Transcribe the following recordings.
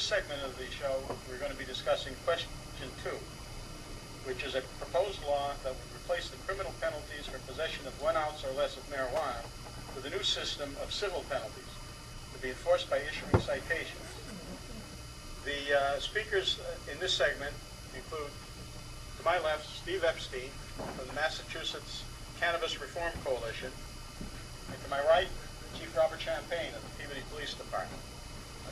segment of the show, we're going to be discussing question 2, which is a proposed law that would replace the criminal penalties for possession of 1 ounce or less of marijuana with a new system of civil penalties to be enforced by issuing citations. The speakers in this segment include, to my left, Steve Epstein from the Massachusetts Cannabis Reform Coalition, and to my right, Chief Robert Champagne of the Peabody Police Department.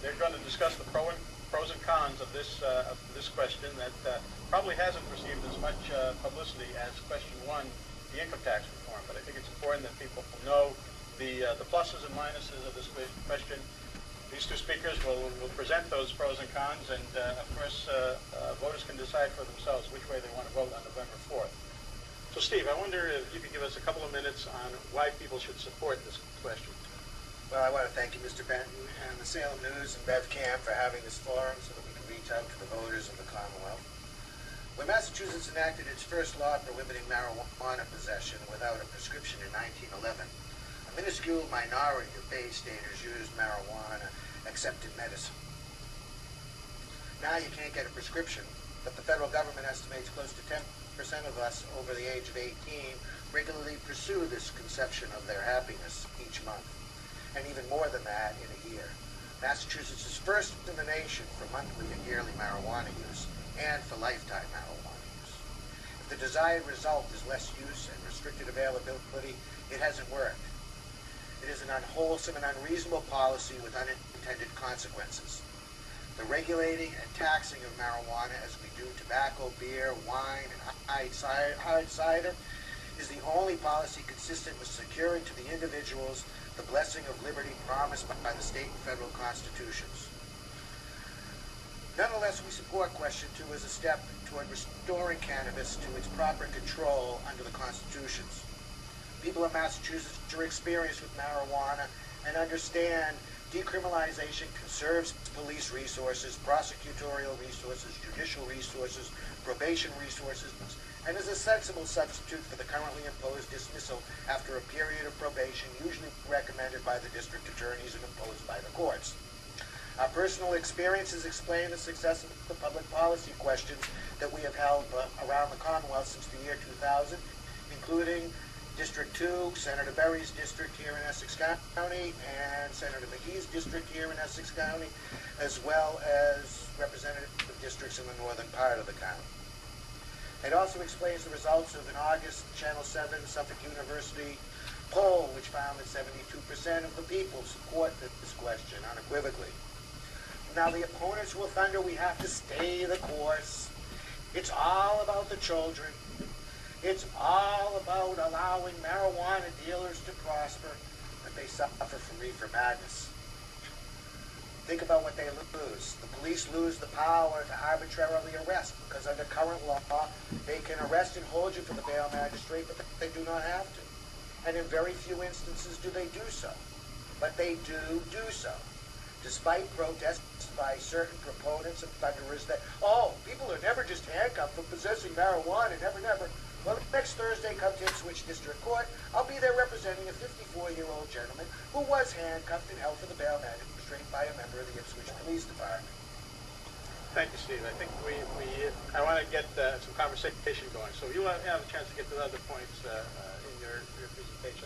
They're going to discuss the pros and cons of this question that probably hasn't received as much publicity as question 1, the income tax reform. But I think it's important that people know the pluses and minuses of this question. These 2 speakers will present those pros and cons, and of course, voters can decide for themselves which way they want to vote on November 4th. So, Steve, I wonder if you could give us a couple of minutes on why people should support this question. Well, I want to thank you, Mr. Benton, and the Salem News and BevCam for having this forum so that we can reach out to the voters of the Commonwealth. When Massachusetts enacted its first law prohibiting marijuana possession without a prescription in 1911, a minuscule minority of Bay Staters used marijuana accepted medicine. Now you can't get a prescription, but the federal government estimates close to 10% of us over the age of 18 regularly pursue this conception of their happiness each month, and even more than that in a year. Massachusetts is first in the nation for monthly and yearly marijuana use and for lifetime marijuana use. If the desired result is less use and restricted availability, it hasn't worked. It is an unwholesome and unreasonable policy with unintended consequences. The regulating and taxing of marijuana, as we do tobacco, beer, wine, and hard cider, is the only policy consistent with securing to the individuals the blessing of liberty promised by the state and federal constitutions. Nonetheless, we support question 2 as a step toward restoring cannabis to its proper control under the constitutions. People in Massachusetts are experienced with marijuana and understand decriminalization conserves police resources, prosecutorial resources, judicial resources, probation resources, and is a sensible substitute for the currently imposed dismissal after a period of probation, usually recommended by the district attorneys and imposed by the courts. Our personal experiences explain the success of the public policy questions that we have held around the Commonwealth since the year 2000, including District 2, Senator Berry's district here in Essex County, and Senator McGee's district here in Essex County, as well as representative districts in the northern part of the county. It also explains the results of an August Channel 7 Suffolk University poll, which found that 72% of the people support this question unequivocally. Now, the opponents will thunder we have to stay the course. It's all about the children. It's all about allowing marijuana dealers to prosper, but they suffer from reefer madness. Think about what they lose. The police lose the power to arbitrarily arrest, because under current law, they can arrest and hold you for the bail magistrate, but they do not have to. And in very few instances do they do so. But they do so. Despite protests by certain proponents and thunderers that, people are never just handcuffed for possessing marijuana, never. Well, next Thursday, come to Ipswich District Court. I'll be there representing a 54-year-old gentleman who was handcuffed and held for the bail magistrate by a member of the Ipswich Police Department. Thank you, Steve. I think I want to get some conversation going. So you have a chance to get to the other points in your presentation.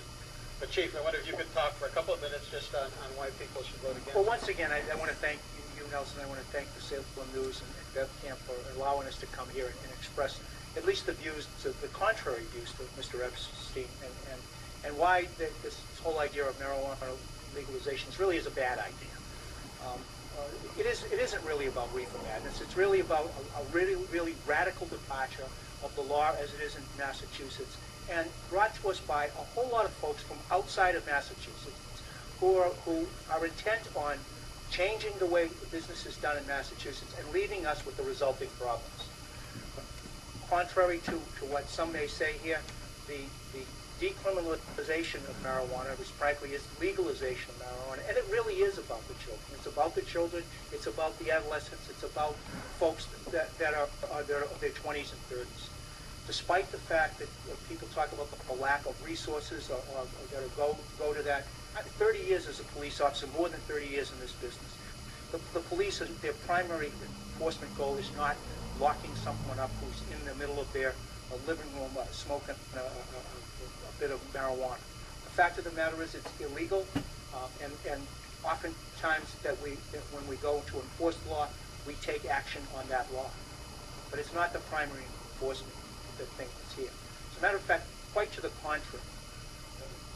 But Chief, I wonder if you could talk for a couple of minutes just on why people should vote against. Well, once again, I want to thank you, Nelson. I want to thank the Salem News and BevCam for allowing us to come here and express at least the contrary views to Mr. Epstein, and why this whole idea of marijuana legalization really is a bad idea. It isn't really about reefer madness. It's really about a really radical departure of the law as it is in Massachusetts, and brought to us by a whole lot of folks from outside of Massachusetts who are intent on changing the way business is done in Massachusetts and leaving us with the resulting problems. Contrary to what some may say here, the decriminalization of marijuana, which frankly is legalization of marijuana, and it really is about the children. It's about the children, it's about the adolescents, it's about folks that are their 20s and 30s. Despite the fact that people talk about the lack of resources or that go to that, 30 years as a police officer, more than 30 years in this business. the police, their primary enforcement goal is not locking someone up who's in the middle of their living room smoking a bit of marijuana. The fact of the matter is it's illegal, and oftentimes when we go to enforce the law, we take action on that law. But it's not the primary enforcement thing that's here. As a matter of fact, quite to the contrary.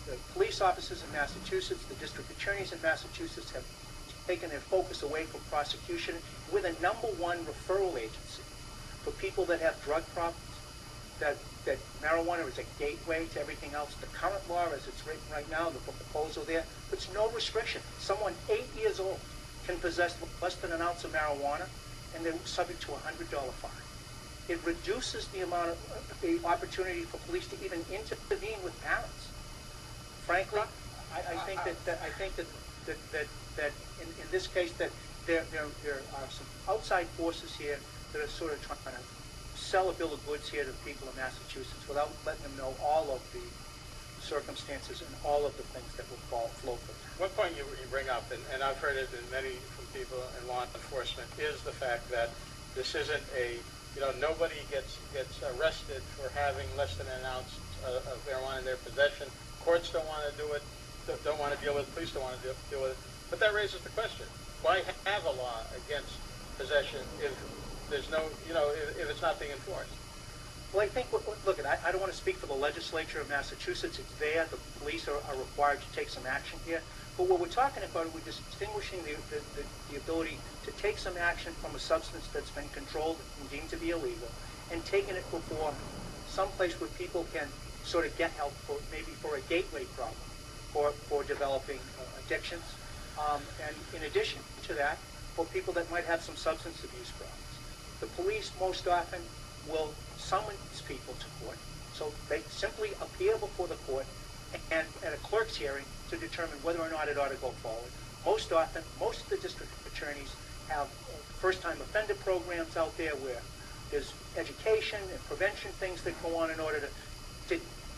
The police officers in Massachusetts, the district attorneys in Massachusetts have taken their focus away from prosecution. We're the #1 referral agency for people that have drug problems, that marijuana is a gateway to everything else. The current law, as it's written right now, the proposal there, puts no restriction. Someone 8 years old can possess less than an ounce of marijuana, and they're subject to a $100 fine. It reduces the amount of the opportunity for police to even intervene with parents. Frankly, I think that in this case that there are some outside forces here that are sort of trying to sell a bill of goods here to people in Massachusetts without letting them know all of the circumstances and all of the things that will flow from that. One point you bring up, and I've heard it in many from people in law enforcement, is the fact that this isn't nobody gets arrested for having less than an ounce of marijuana in their possession. Courts don't want to do it, don't want to deal with it, police don't want to deal with it. But that raises the question, why have a law against possession if there's no, if it's not being enforced? Well, I think, look, I don't want to speak for the legislature of Massachusetts. It's there. The police are required to take some action here. But what we're talking about, we're distinguishing the ability to take some action from a substance that's been controlled and deemed to be illegal, and taking it before someplace where people can sort of get help maybe for a gateway problem, for developing addictions, and in addition to that, for people that might have some substance abuse problems. The police most often will summons people to court, so they simply appear before the court and at a clerk's hearing to determine whether or not it ought to go forward. Most often, most of the district attorneys have first-time offender programs out there where there's education and prevention things that go on in order to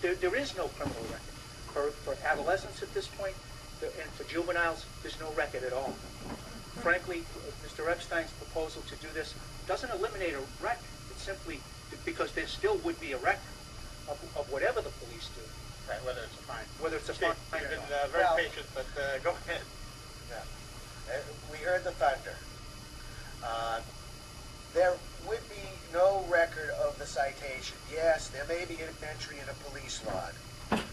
there is no criminal record. For adolescents at this point, and for juveniles, there's no record at all. Frankly, Mr. Epstein's proposal to do this doesn't eliminate a record. It's simply because there still would be a record of whatever the police do. Right, whether it's a fine. Whether it's a fine or You've been not. very patient, but go ahead. Yeah. We heard the thunder. There would be no record of the citation. Yes, there may be an entry in a police log,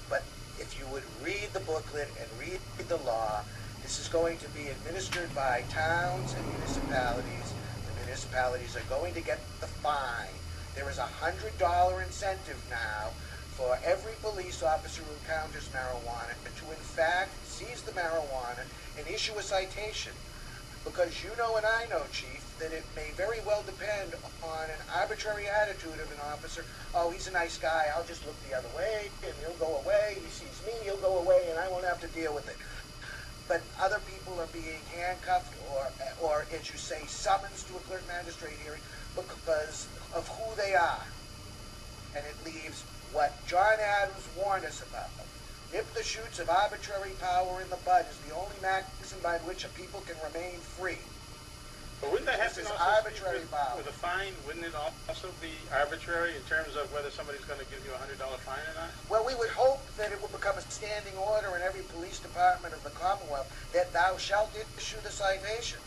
but if you would read the booklet and read the law, this is going to be administered by towns and municipalities. The municipalities are going to get the fine. There is a $100 incentive now for every police officer who encounters marijuana to in fact seize the marijuana and issue a citation. Because you know and I know, Chief, that it may very well depend on an arbitrary attitude of an officer. Oh, he's a nice guy, I'll just look the other way, and he'll go away. He sees me, he'll go away, and I won't have to deal with it. But other people are being handcuffed or as you say, summoned to a clerk magistrate hearing because of who they are. And it leaves what John Adams warned us about. Nip the shoots of arbitrary power in the bud is the only maxim by which a people can remain free. But wouldn't that have to This is also arbitrary with power. a fine? Wouldn't it also be arbitrary in terms of whether somebody's going to give you a $100 fine or not? Well, we would hope that it will become a standing order in every police department of the Commonwealth that thou shalt issue the citation.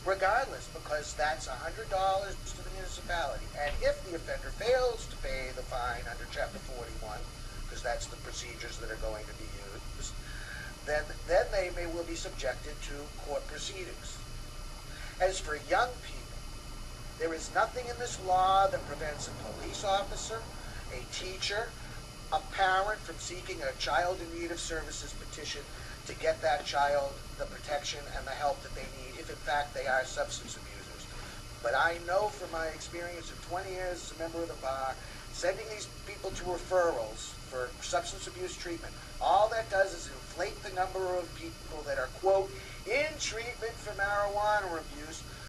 Regardless, because that's $100 to the municipality. And if the offender fails to pay the fine under Chapter 41, because that's the procedures that are going to be used, then they will be subjected to court proceedings. As for young people, there is nothing in this law that prevents a police officer, a teacher, a parent from seeking a child in need of services petition to get that child the protection and the help that they need if in fact they are substance abusers. But I know from my experience of 20 years as a member of the bar, sending these people to referrals for substance abuse treatment, all that does is inflate the number of people that are, quote, in treatment for marijuana abuse,